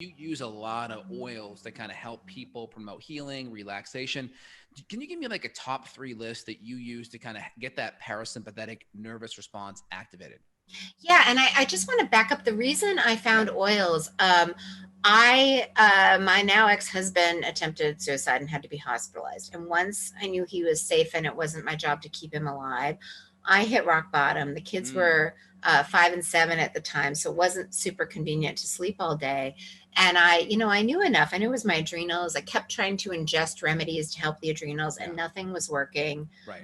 You use a lot of oils that kind of help people promote healing, relaxation. Can you give me like a top three list that you use to kind of get that parasympathetic nervous response activated? Yeah, and I just want to back up the reason I Yeah. found oils. My now ex-husband attempted suicide and had to be hospitalized. And once I knew he was safe and it wasn't my job to keep him alive, I hit rock bottom. The kids Mm, were 5 and 7 at the time, so it wasn't super convenient to sleep all day. And I knew enough. I knew it was my adrenals. I kept trying to ingest remedies to help the adrenals, and yeah. nothing was working. Right.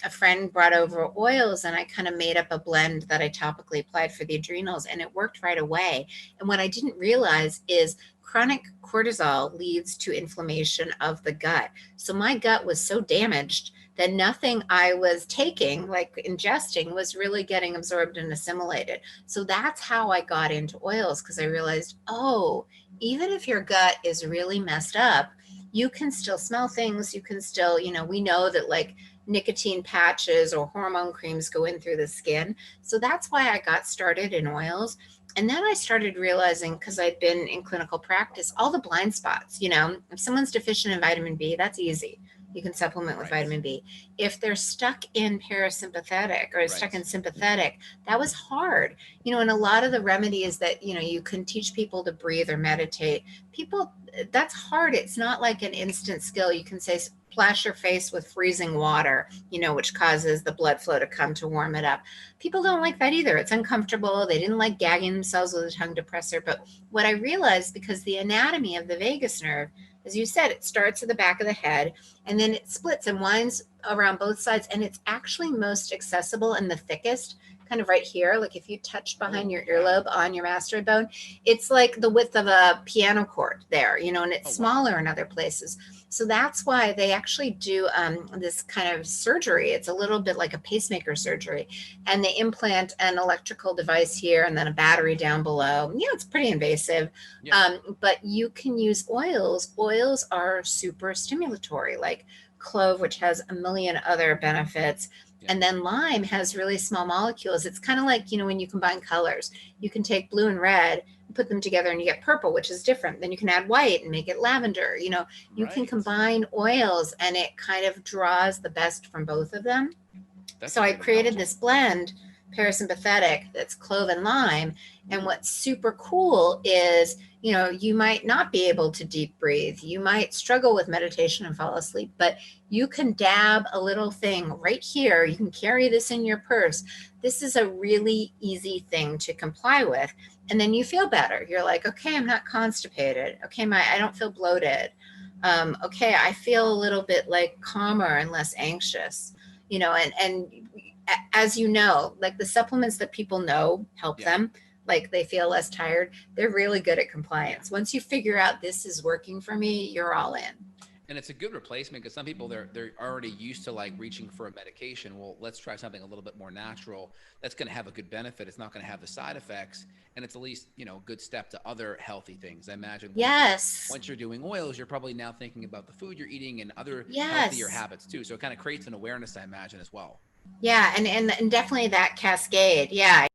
A friend brought over oils, and I kind of made up a blend that I topically applied for the adrenals, and it worked right away. And what I didn't realize is chronic cortisol leads to inflammation of the gut. So my gut was so damaged that nothing I was taking, like ingesting, was really getting absorbed and assimilated. So that's how I got into oils, because I realized, oh, even if your gut is really messed up, you can still smell things. You can still, we know that like nicotine patches or hormone creams go in through the skin. So that's why I got started in oils. And then I started realizing, because I'd been in clinical practice, all the blind spots. If someone's deficient in vitamin B, that's easy. You can supplement with Right. vitamin B. If they're stuck in parasympathetic or stuck Right. in sympathetic, that was hard. And a lot of the remedies that, you can teach people to breathe or meditate, people, that's hard. It's not like an instant skill. You can say, splash your face with freezing water, which causes the blood flow to come to warm it up. People don't like that either. It's uncomfortable. They didn't like gagging themselves with a tongue depressor. But what I realized, because the anatomy of the vagus nerve, as you said, it starts at the back of the head and then it splits and winds around both sides. And it's actually most accessible and the thickest kind of right here. Like if you touch behind Oh, your yeah. earlobe on your mastoid bone, it's like the width of a piano chord there, and it's Oh, wow. smaller in other places. So that's why they actually do this kind of surgery. It's a little bit like a pacemaker surgery. And they implant an electrical device here and then a battery down below. It's pretty invasive. Yeah. But you can use oils. Oils are super stimulatory, like clove, which has a million other benefits. Yeah. And then lime has really small molecules. It's kind of like, when you combine colors, you can take blue and red, put them together, and you get purple, which is different. Then you can add white and make it lavender. You can Right. combine oils and it kind of draws the best from both of them. That's a So I great created analogy. this blend, parasympathetic, that's clove and lime. And Ooh. what's super cool is, you might not be able to deep breathe. You might struggle with meditation and fall asleep, but you can dab a little thing right here. You can carry this in your purse. This is a really easy thing to comply with. And then you feel better. You're like, okay, I'm not constipated. Okay, I don't feel bloated. Okay, I feel a little bit like calmer and less anxious. And as you know, like the supplements that people know help Yeah. them, like they feel less tired, they're really good at Yeah. compliance. Once you figure out this is working for me, you're all in. And it's a good replacement because some people they're already used to like reaching for a medication. Well, let's try something a little bit more natural that's going to have a good benefit. It's not going to have the side effects, and it's at least a good step to other healthy things. I imagine Yes. once you're doing oils, you're probably now thinking about the food you're eating and other healthier Yes. habits too. So it kind of creates an awareness, I imagine, as well. Yeah, and definitely that cascade. Yeah.